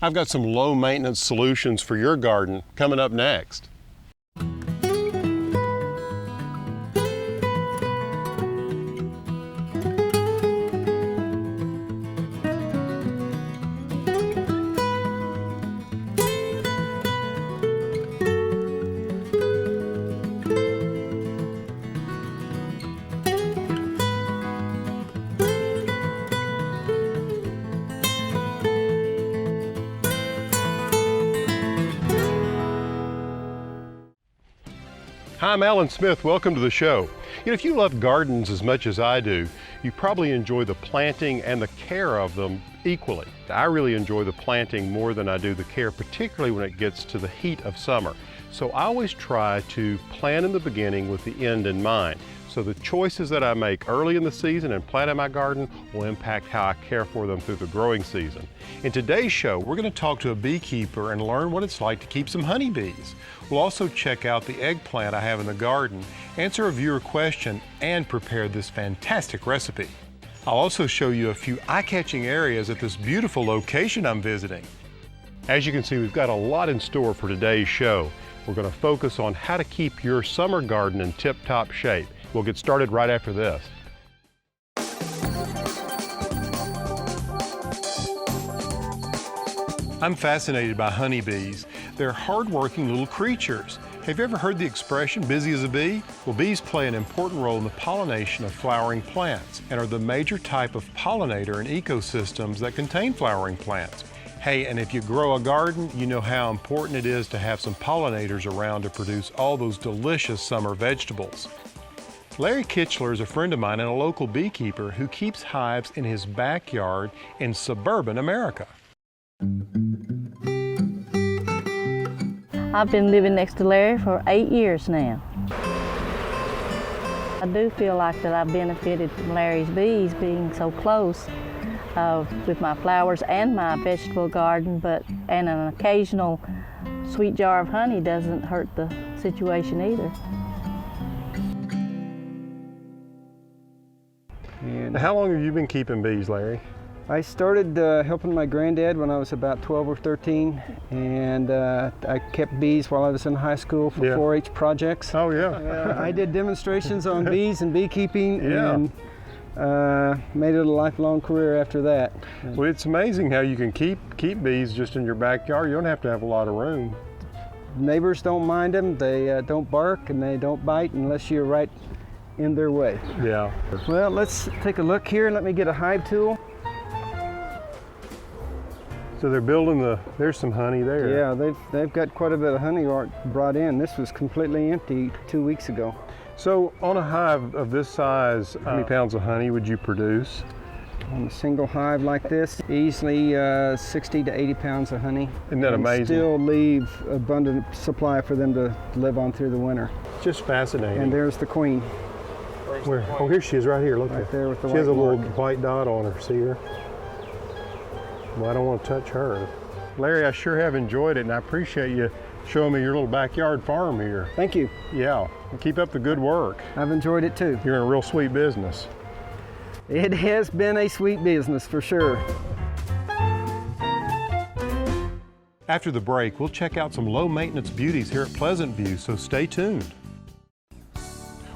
I've got some low maintenance solutions for your garden coming up next. Hi, I'm Alan Smith. Welcome to the show. You know, if you love gardens as much as I do, you probably enjoy the planting and the care of them equally. I really enjoy the planting more than I do the care, particularly when it gets to the heat of summer. So I always try to plan in the beginning with the end in mind. So the choices that I make early in the season and plant in my garden will impact how I care for them through the growing season. In today's show, we're going to talk to a beekeeper and learn what it's like to keep some honeybees. We'll also check out the eggplant I have in the garden, answer a viewer question, and prepare this fantastic recipe. I'll also show you a few eye-catching areas at this beautiful location I'm visiting. As you can see, we've got a lot in store for today's show. We're going to focus on how to keep your summer garden in tip-top shape. We'll get started right after this. I'm fascinated by honeybees. They're hard-working little creatures. Have you ever heard the expression, busy as a bee? Well, bees play an important role in the pollination of flowering plants and are the major type of pollinator in ecosystems that contain flowering plants. Hey, and if you grow a garden, you know how important it is to have some pollinators around to produce all those delicious summer vegetables. Larry Kitchler is a friend of mine and a local beekeeper who keeps hives in his backyard in suburban America. I've been living next to Larry for 8 years now. I do feel like that I've benefited from Larry's bees being so close with my flowers and my vegetable garden, and an occasional sweet jar of honey doesn't hurt the situation either. And how long have you been keeping bees, Larry? I started helping my granddad when I was about 12 or 13, and I kept bees while I was in high school for 4-H projects. Oh, yeah. I did demonstrations on bees and beekeeping, Yeah. and made it a lifelong career after that. Well, it's amazing how you can keep bees just in your backyard. You don't have to have a lot of room. Neighbors don't mind them, they don't bark, and they don't bite unless you're right in their way. Yeah. Well, let's take a look here. Let me get a hive tool. So they're building there's some honey there. Yeah, they've got quite a bit of honey brought in. This was completely empty 2 weeks ago. So on a hive of this size, how many pounds of honey would you produce? On a single hive like this, easily 60 to 80 pounds of honey. Isn't that amazing? Still leave abundant supply for them to live on through the winter. Just fascinating. And there's the queen. Where? Oh, here she is right here. Look Right there with the She has a white little mark. white dot on her. See her? Well, I don't want to touch her. Larry, I sure have enjoyed it, and I appreciate you showing me your little backyard farm here. Thank you. Yeah, keep up the good work. I've enjoyed it too. You're in a real sweet business. It has been a sweet business for sure. After the break, we'll check out some low-maintenance beauties here at Pleasant View, so stay tuned.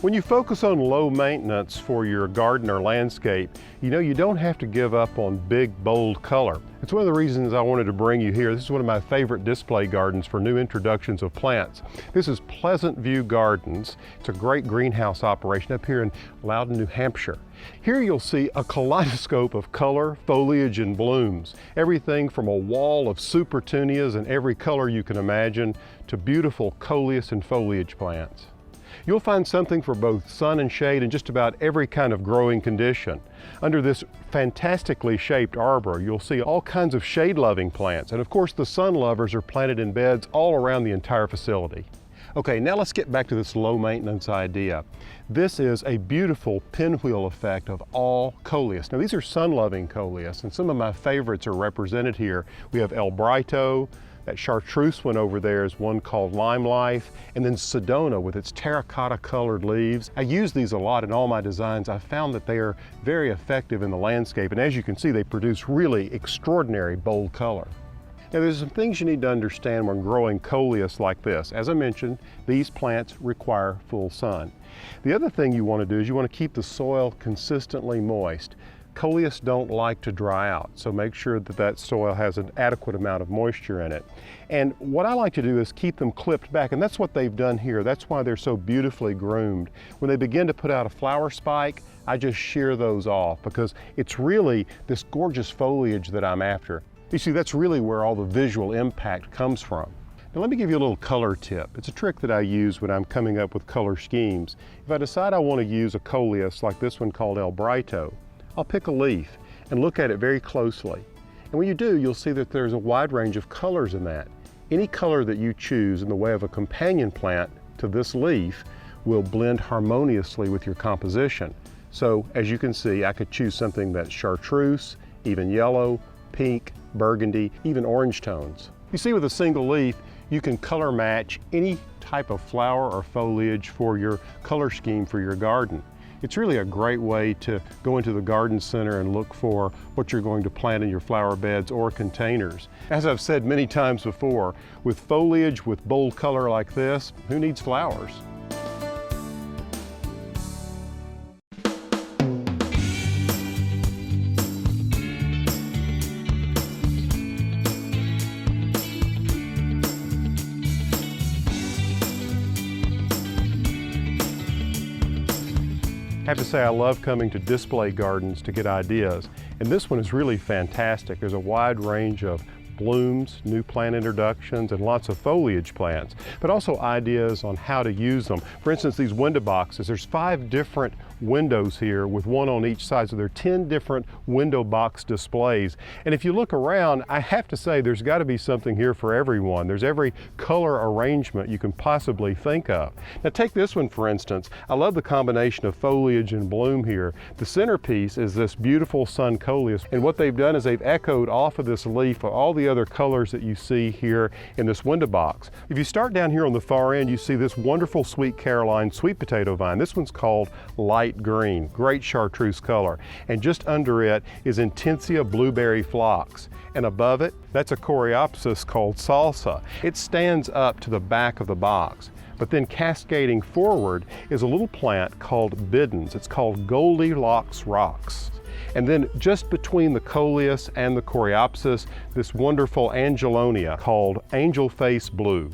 When you focus on low maintenance for your garden or landscape, you know you don't have to give up on big, bold color. It's one of the reasons I wanted to bring you here. This is one of my favorite display gardens for new introductions of plants. This is Pleasant View Gardens. It's a great greenhouse operation up here in Loudon, New Hampshire. Here you'll see a kaleidoscope of color, foliage, and blooms. Everything from a wall of supertunias in every color you can imagine to beautiful coleus and foliage plants. You'll find something for both sun and shade in just about every kind of growing condition. Under this fantastically shaped arbor, you'll see all kinds of shade-loving plants, and of course the sun lovers are planted in beds all around the entire facility. Okay, now let's get back to this low maintenance idea. This is a beautiful pinwheel effect of all coleus. Now these are sun-loving coleus, and some of my favorites are represented here. We have El Brito. That chartreuse one over there is one called Lime Life, and then Sedona with its terracotta colored leaves. I use these a lot in all my designs. I've found that they are very effective in the landscape, and as you can see, they produce really extraordinary bold color. Now there's some things you need to understand when growing Coleus like this. As I mentioned, these plants require full sun. The other thing you want to do is you want to keep the soil consistently moist. Coleus don't like to dry out, so make sure that that soil has an adequate amount of moisture in it. And what I like to do is keep them clipped back, and that's what they've done here. That's why they're so beautifully groomed. When they begin to put out a flower spike, I just shear those off because it's really this gorgeous foliage that I'm after. You see, that's really where all the visual impact comes from. Now let me give you a little color tip. It's a trick that I use when I'm coming up with color schemes. If I decide I want to use a Coleus like this one called El Brito, I'll pick a leaf and look at it very closely. And when you do, you'll see that there's a wide range of colors in that. Any color that you choose in the way of a companion plant to this leaf will blend harmoniously with your composition. So as you can see, I could choose something that's chartreuse, even yellow, pink, burgundy, even orange tones. You see, with a single leaf, you can color match any type of flower or foliage for your color scheme for your garden. It's really a great way to go into the garden center and look for what you're going to plant in your flower beds or containers. As I've said many times before, with foliage with bold color like this, who needs flowers? I have to say I love coming to display gardens to get ideas, and this one is really fantastic. There's a wide range of blooms, new plant introductions, and lots of foliage plants, but also ideas on how to use them. For instance, these window boxes, there's 5 different windows here with one on each side, so there are 10 different window box displays. And if you look around, I have to say there's got to be something here for everyone. There's every color arrangement you can possibly think of. Now take this one for instance. I love the combination of foliage and bloom here. The centerpiece is this beautiful sun Coleus, and what they've done is they've echoed off of this leaf all the other colors that you see here in this window box. If you start down here on the far end, you see this wonderful Sweet Caroline sweet potato vine. This one's called light green, great chartreuse color. And just under it is Intensia blueberry phlox. And above it, that's a coreopsis called salsa. It stands up to the back of the box. But then cascading forward is a little plant called Biddens. It's called Goldilocks Rocks. And then just between the Coleus and the coreopsis, this wonderful Angelonia called Angel Face Blue.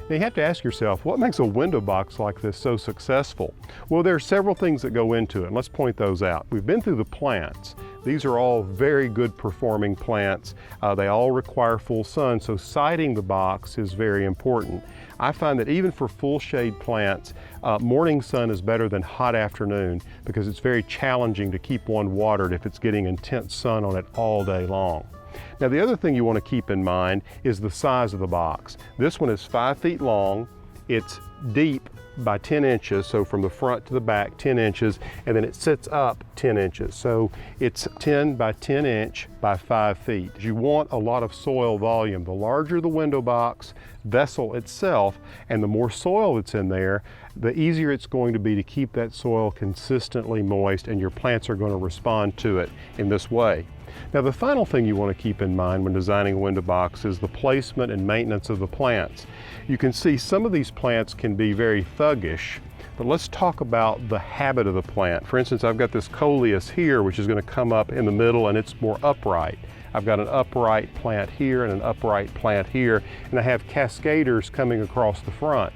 Now you have to ask yourself, what makes a window box like this so successful? Well, there are several things that go into it, and let's point those out. We've been through the plants. These are all very good performing plants. They all require full sun, so siding the box is very important. I find that even for full shade plants, morning sun is better than hot afternoon because it's very challenging to keep one watered if it's getting intense sun on it all day long. Now the other thing you want to keep in mind is the size of the box. This one is 5 feet long, it's deep by 10 inches, so from the front to the back 10 inches, and then it sits up 10 inches. So it's 10 by 10 inch by 5 feet. You want a lot of soil volume. The larger the window box vessel itself and the more soil that's in there, the easier it's going to be to keep that soil consistently moist, and your plants are going to respond to it in this way. Now the final thing you want to keep in mind when designing a window box is the placement and maintenance of the plants. You can see some of these plants can be very thuggish, but let's talk about the habit of the plant. For instance, I've got this Coleus here, which is going to come up in the middle and it's more upright. I've got an upright plant here and an upright plant here, and I have cascaders coming across the front.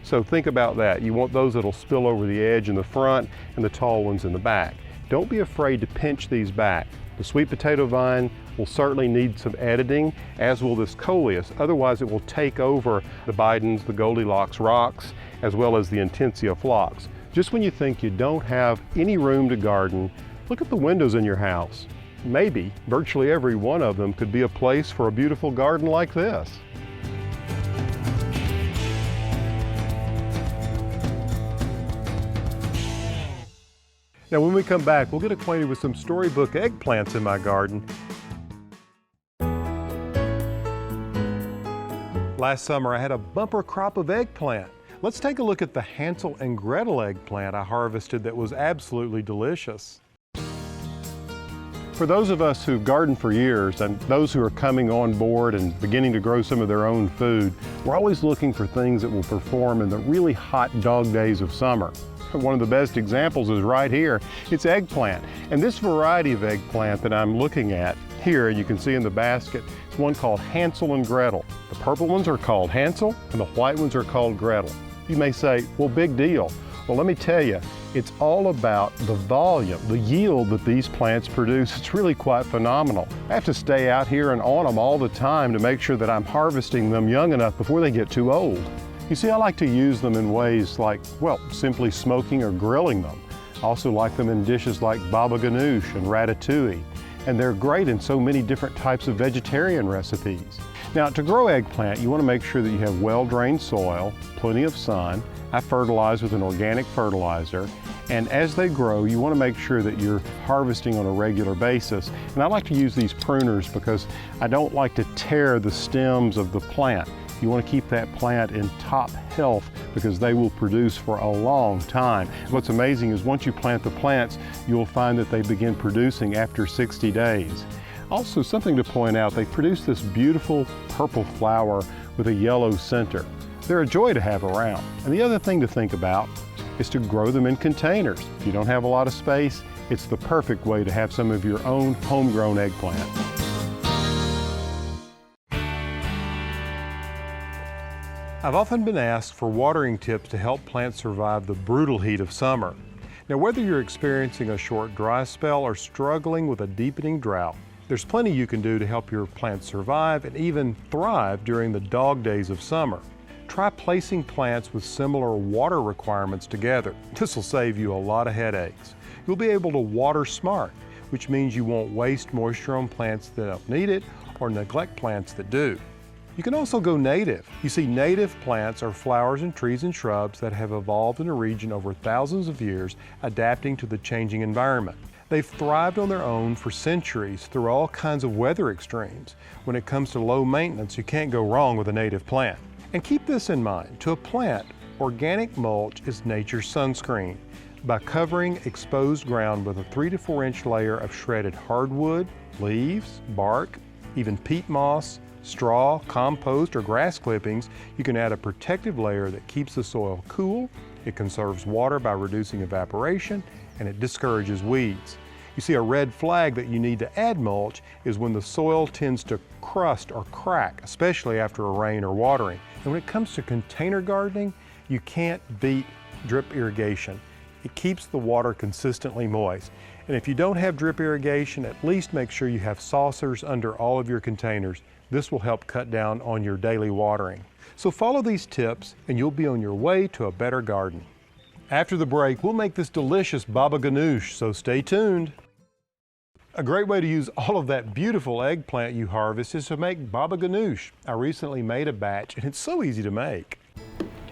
So think about that. You want those that'll spill over the edge in the front and the tall ones in the back. Don't be afraid to pinch these back. The sweet potato vine will certainly need some editing, as will this Coleus. Otherwise it will take over the Bidens, the Goldilocks Rocks, as well as the Intensia phlox. Just when you think you don't have any room to garden, look at the windows in your house. Maybe virtually every one of them could be a place for a beautiful garden like this. Now when we come back, we'll get acquainted with some storybook eggplants in my garden. Last summer I had a bumper crop of eggplant. Let's take a look at the Hansel and Gretel eggplant I harvested that was absolutely delicious. For those of us who've gardened for years and those who are coming on board and beginning to grow some of their own food, we're always looking for things that will perform in the really hot dog days of summer. One of the best examples is right here. It's eggplant. And this variety of eggplant that I'm looking at here, you can see in the basket, is one called Hansel and Gretel. The purple ones are called Hansel and the white ones are called Gretel. You may say, well, big deal. Well, let me tell you, it's all about the volume, the yield that these plants produce. It's really quite phenomenal. I have to stay out here and on them all the time to make sure that I'm harvesting them young enough before they get too old. You see, I like to use them in ways like, well, simply smoking or grilling them. I also like them in dishes like baba ganoush and ratatouille. And they're great in so many different types of vegetarian recipes. Now, to grow eggplant, you want to make sure that you have well-drained soil, plenty of sun. I fertilize with an organic fertilizer. And as they grow, you want to make sure that you're harvesting on a regular basis. And I like to use these pruners because I don't like to tear the stems of the plant. You want to keep that plant in top health because they will produce for a long time. What's amazing is once you plant the plants, you'll find that they begin producing after 60 days. Also, something to point out, they produce this beautiful purple flower with a yellow center. They're a joy to have around. And the other thing to think about is to grow them in containers. If you don't have a lot of space, it's the perfect way to have some of your own homegrown eggplant. I've often been asked for watering tips to help plants survive the brutal heat of summer. Now, whether you're experiencing a short dry spell or struggling with a deepening drought, there's plenty you can do to help your plants survive and even thrive during the dog days of summer. Try placing plants with similar water requirements together. This will save you a lot of headaches. You'll be able to water smart, which means you won't waste moisture on plants that don't need it or neglect plants that do. You can also go native. You see, native plants are flowers and trees and shrubs that have evolved in a region over thousands of years, adapting to the changing environment. They've thrived on their own for centuries through all kinds of weather extremes. When it comes to low maintenance, you can't go wrong with a native plant. And keep this in mind, to a plant, organic mulch is nature's sunscreen. By covering exposed ground with a 3 to 4 inch layer of shredded hardwood, leaves, bark, even peat moss, straw, compost, or grass clippings, you can add a protective layer that keeps the soil cool, it conserves water by reducing evaporation, and it discourages weeds. You see, a red flag that you need to add mulch is when the soil tends to crust or crack, especially after a rain or watering. And when it comes to container gardening, you can't beat drip irrigation. It keeps the water consistently moist. And if you don't have drip irrigation, at least make sure you have saucers under all of your containers. This will help cut down on your daily watering. So follow these tips and you'll be on your way to a better garden. After the break, we'll make this delicious baba ganoush, so stay tuned. A great way to use all of that beautiful eggplant you harvest is to make baba ganoush. I recently made a batch and it's so easy to make.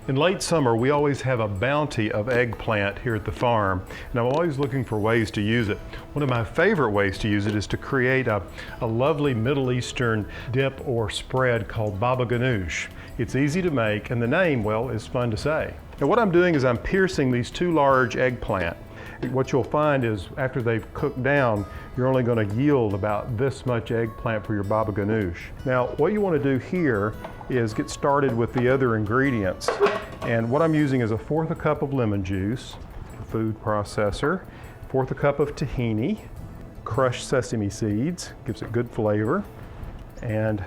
In late summer, we always have a bounty of eggplant here at the farm, and I'm always looking for ways to use it. One of my favorite ways to use it is to create a lovely Middle Eastern dip or spread called baba ganoush. It's easy to make, and the name, well, is fun to say. Now what I'm doing is I'm piercing these 2 large eggplant. What you'll find is after they've cooked down, you're only going to yield about this much eggplant for your baba ganoush. Now what you want to do here is get started with the other ingredients. And what I'm using is a 1/4 cup of lemon juice, food processor, 1/4 cup of tahini, crushed sesame seeds, gives it good flavor, and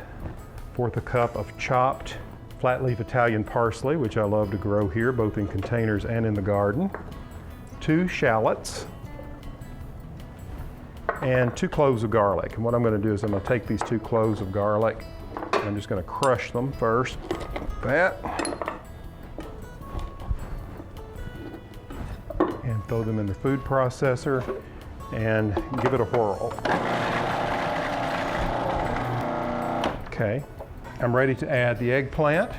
1/4 cup of chopped flat leaf Italian parsley, which I love to grow here, both in containers and in the garden, 2 shallots, and 2 cloves of garlic. And what I'm going to do is I'm going to take these 2 cloves of garlic, and I'm just going to crush them first, like that, and throw them in the food processor and give it a whirl. Okay, I'm ready to add the eggplant.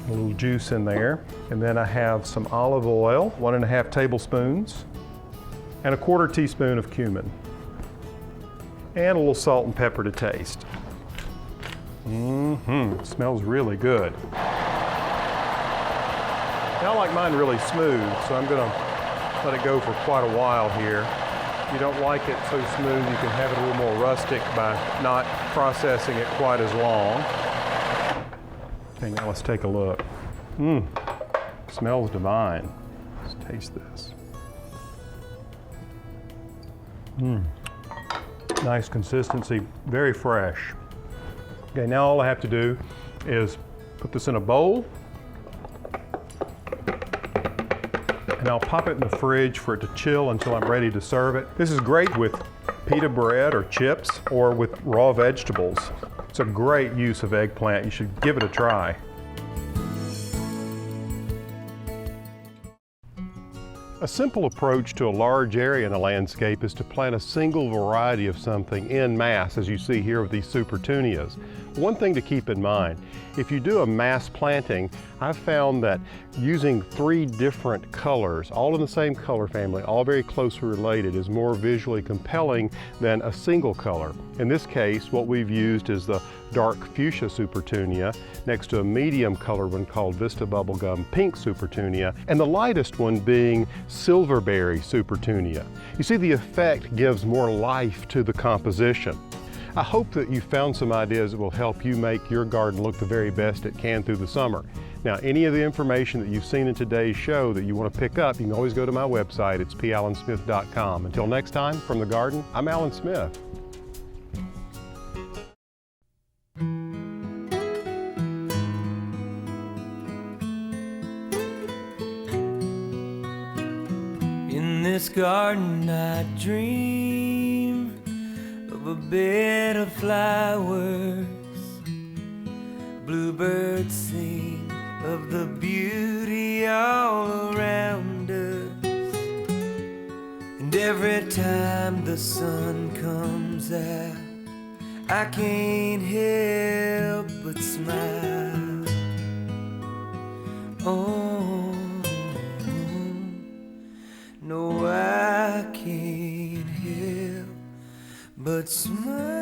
A little juice in there, and then I have some olive oil, 1½ tablespoons, and a 1/4 teaspoon of cumin, and a little salt and pepper to taste. It smells really good. Now I like mine really smooth, so I'm gonna let it go for quite a while here. you don't like it so smooth, you can have it a little more rustic by not processing it quite as long. Okay, now let's take a look. Smells divine. Let's taste this. Nice consistency, very fresh. Okay, now all I have to do is put this in a bowl, and I'll pop it in the fridge for it to chill until I'm ready to serve it. This is great with pita bread or chips or with raw vegetables. It's a great use of eggplant. You should give it a try. A simple approach to a large area in a landscape is to plant a single variety of something en masse, as you see here with these supertunias. One thing to keep in mind, if you do a mass planting, I've found that using 3 different colors, all in the same color family, all very closely related, is more visually compelling than a single color. In this case, what we've used is the dark fuchsia supertunia next to a medium colored one called Vista Bubblegum Pink supertunia, and the lightest one being Silverberry supertunia. You see, the effect gives more life to the composition. I hope that you found some ideas that will help you make your garden look the very best it can through the summer. Now, any of the information that you've seen in today's show that you want to pick up, you can always go to my website. It's pallansmith.com. Until next time, from the garden, I'm Alan Smith. In this garden I dream of a bed of flowers. Bluebirds sing of the beauty all around us. And every time the sun comes out, I can't help but smile. Oh, no, I can't help but smile.